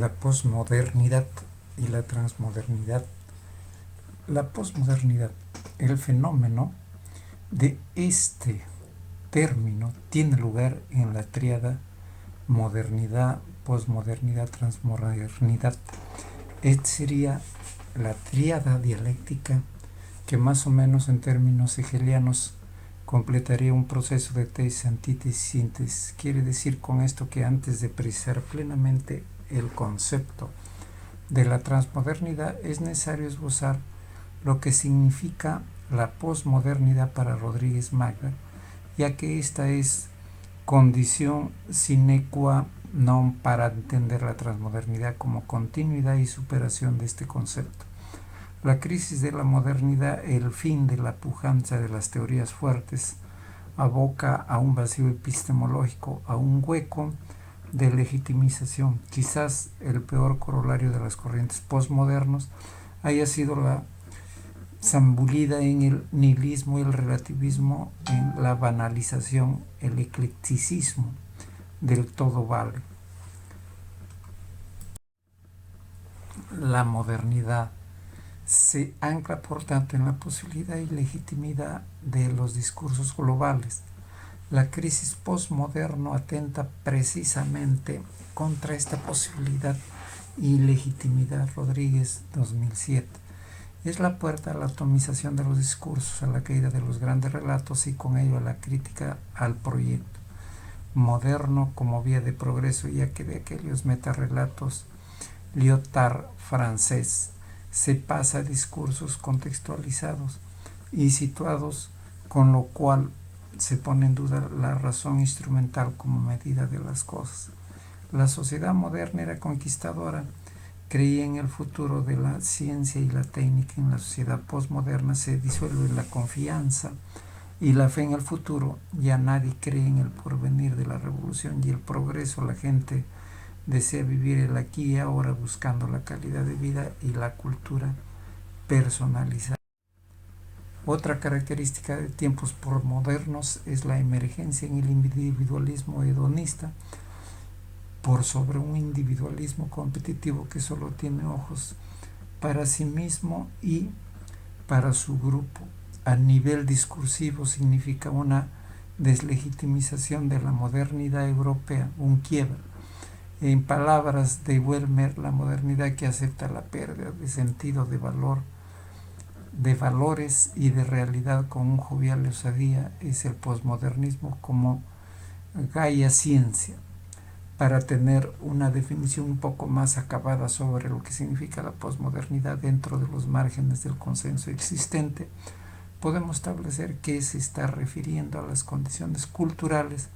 La posmodernidad y la transmodernidad. La posmodernidad, el fenómeno de este término tiene lugar en la tríada modernidad, posmodernidad, transmodernidad. Esta sería la tríada dialéctica que más o menos en términos hegelianos completaría un proceso de tesis, antítesis, síntesis. Quiere decir con esto que antes de precisar plenamente el concepto de la transmodernidad es necesario esbozar lo que significa la posmodernidad para Rodríguez Magda, ya que esta es condición sine qua non para entender la transmodernidad como continuidad y superación de este concepto. La crisis de la modernidad, el fin de la pujanza de las teorías fuertes, aboca a un vacío epistemológico, a un hueco de legitimización. Quizás el peor corolario de las corrientes postmodernos haya sido la zambulida en el nihilismo y el relativismo, en la banalización, el eclecticismo del todo vale. La modernidad se ancla, por tanto, en la posibilidad y legitimidad de los discursos globales. La crisis postmoderno atenta precisamente contra esta posibilidad y legitimidad. Rodríguez, 2007. Es la puerta a la atomización de los discursos, a la caída de los grandes relatos y con ello a la crítica al proyecto moderno como vía de progreso, ya que de aquellos metarrelatos Lyotard francés se pasa a discursos contextualizados y situados, con lo cual se pone en duda la razón instrumental como medida de las cosas. La sociedad moderna era conquistadora, creía en el futuro de la ciencia y la técnica. En la sociedad postmoderna se disuelve la confianza y la fe en el futuro. Ya nadie cree en el porvenir de la revolución y el progreso. La gente desea vivir el aquí y ahora, buscando la calidad de vida y la cultura personalizada. Otra característica de tiempos postmodernos es la emergencia en el individualismo hedonista por sobre un individualismo competitivo que solo tiene ojos para sí mismo y para su grupo. A nivel discursivo significa una deslegitimización de la modernidad europea, un quiebre. En palabras de Welmer, la modernidad que acepta la pérdida de sentido de valor, de valores y de realidad con un jovial osadía es el posmodernismo como Gaia Ciencia. Para tener una definición un poco más acabada sobre lo que significa la posmodernidad dentro de los márgenes del consenso existente, podemos establecer que se está refiriendo a las condiciones culturales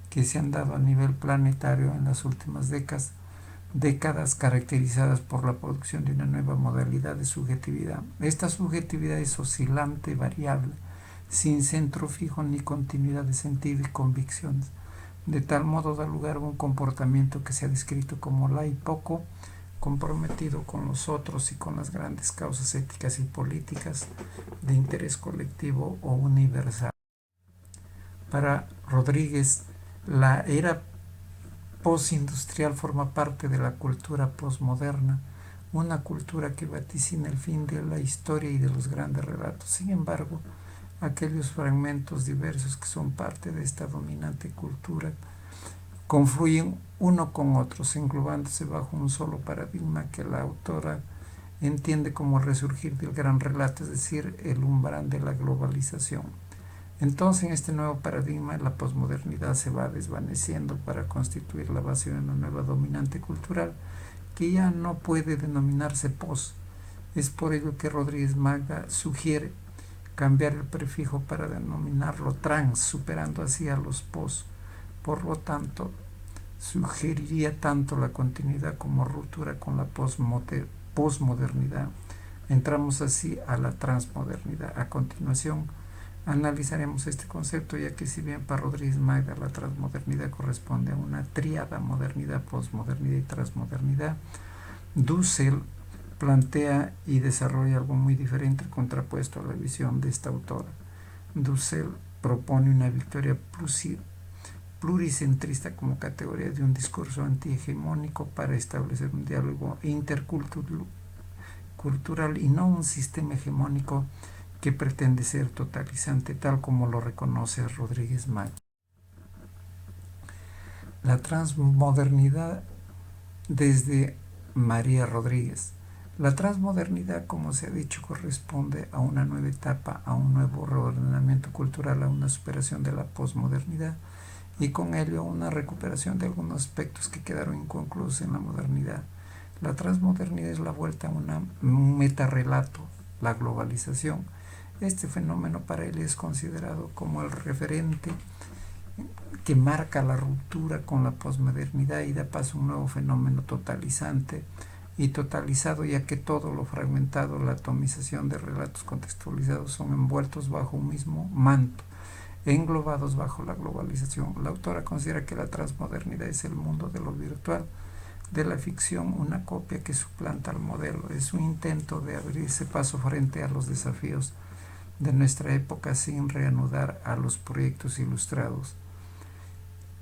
que se han dado a nivel planetario en las últimas décadas caracterizadas por la producción de una nueva modalidad de subjetividad. Esta subjetividad es oscilante, variable, sin centro fijo ni continuidad de sentido y convicciones. De tal modo da lugar a un comportamiento que se ha descrito como poco comprometido con los otros y con las grandes causas éticas y políticas de interés colectivo o universal. Para Rodríguez, la era postindustrial forma parte de la cultura posmoderna, una cultura que vaticina el fin de la historia y de los grandes relatos. Sin embargo, aquellos fragmentos diversos que son parte de esta dominante cultura confluyen uno con otros, englobándose bajo un solo paradigma que la autora entiende como resurgir del gran relato, es decir, el umbral de la globalización. Entonces, en este nuevo paradigma, la posmodernidad se va desvaneciendo para constituir la base de una nueva dominante cultural que ya no puede denominarse pos. Es por ello que Rodríguez Magda sugiere cambiar el prefijo para denominarlo trans, superando así a los pos. Por lo tanto, sugeriría tanto la continuidad como ruptura con la posmodernidad. Entramos así a la transmodernidad. A continuación, analizaremos este concepto, ya que si bien para Rodríguez Magda la transmodernidad corresponde a una tríada: modernidad, posmodernidad y transmodernidad, Dussel plantea y desarrolla algo muy diferente, contrapuesto a la visión de esta autora. Dussel propone una victoria pluricentrista como categoría de un discurso antihegemónico para establecer un diálogo intercultural y no un sistema hegemónico que pretende ser totalizante, tal como lo reconoce Rodríguez Mayo. La transmodernidad desde María Rodríguez. La transmodernidad, como se ha dicho, corresponde a una nueva etapa, a un nuevo reordenamiento cultural, a una superación de la posmodernidad y con ello una recuperación de algunos aspectos que quedaron inconclusos en la modernidad. La transmodernidad es la vuelta a un metarrelato, la globalización. Este fenómeno para él es considerado como el referente que marca la ruptura con la posmodernidad y da paso a un nuevo fenómeno totalizante y totalizado, ya que todo lo fragmentado, la atomización de relatos contextualizados son envueltos bajo un mismo manto, englobados bajo la globalización. La autora considera que la transmodernidad es el mundo de lo virtual, de la ficción, una copia que suplanta al modelo. Es un intento de abrirse paso frente a los desafíos de nuestra época sin reanudar a los proyectos ilustrados.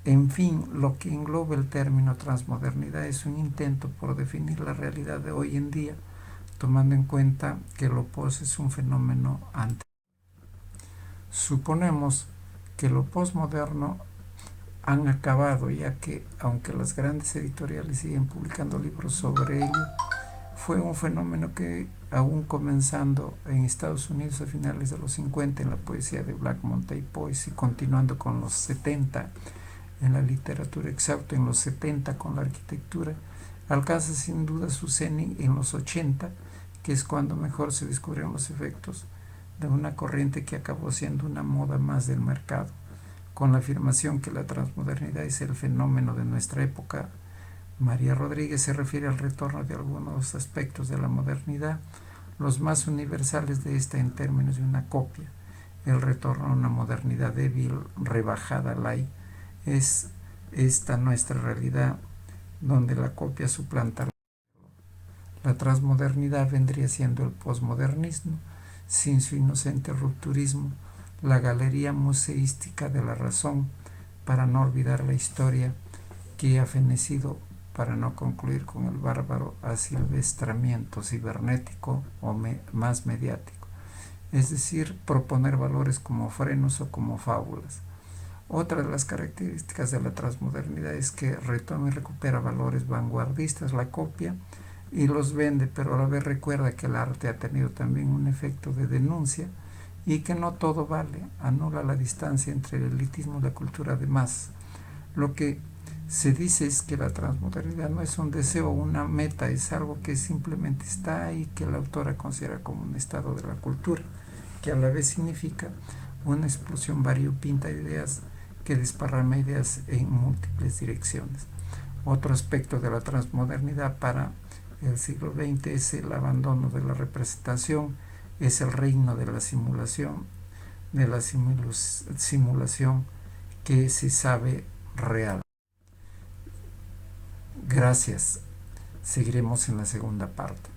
En fin, lo que engloba el término transmodernidad es un intento por definir la realidad de hoy en día, tomando en cuenta que lo pos es un fenómeno anterior. Suponemos que lo posmoderno han acabado, ya que, aunque las grandes editoriales siguen publicando libros sobre ello, fue un fenómeno que, aún comenzando en Estados Unidos a finales de los 50 en la poesía de Black Mountain Poets y continuando con los 70 en la literatura exausta, en los 70 con la arquitectura, alcanza sin duda su cenit en los 80, que es cuando mejor se descubrieron los efectos de una corriente que acabó siendo una moda más del mercado. Con la afirmación que la transmodernidad es el fenómeno de nuestra época, María Rodríguez se refiere al retorno de algunos aspectos de la modernidad, los más universales de esta en términos de una copia, el retorno a una modernidad débil, rebajada, light. Es esta nuestra realidad donde la copia suplanta la transmodernidad. Vendría siendo el posmodernismo, sin su inocente rupturismo, la galería museística de la razón, para no olvidar la historia que ha fenecido, para no concluir con el bárbaro asilvestramiento cibernético o más mediático, es decir, proponer valores como frenos o como fábulas. Otra de las características de la transmodernidad es que retoma y recupera valores vanguardistas, la copia, y los vende, pero a la vez recuerda que el arte ha tenido también un efecto de denuncia y que no todo vale, anula la distancia entre el elitismo y la cultura de masas. Lo que se dice es que la transmodernidad no es un deseo o una meta, es algo que simplemente está ahí, que la autora considera como un estado de la cultura, que a la vez significa una explosión variopinta de ideas que desparrama ideas en múltiples direcciones. Otro aspecto de la transmodernidad para el siglo XX es el abandono de la representación, es el reino de la simulación, que se sabe real. Gracias. Seguiremos en la segunda parte.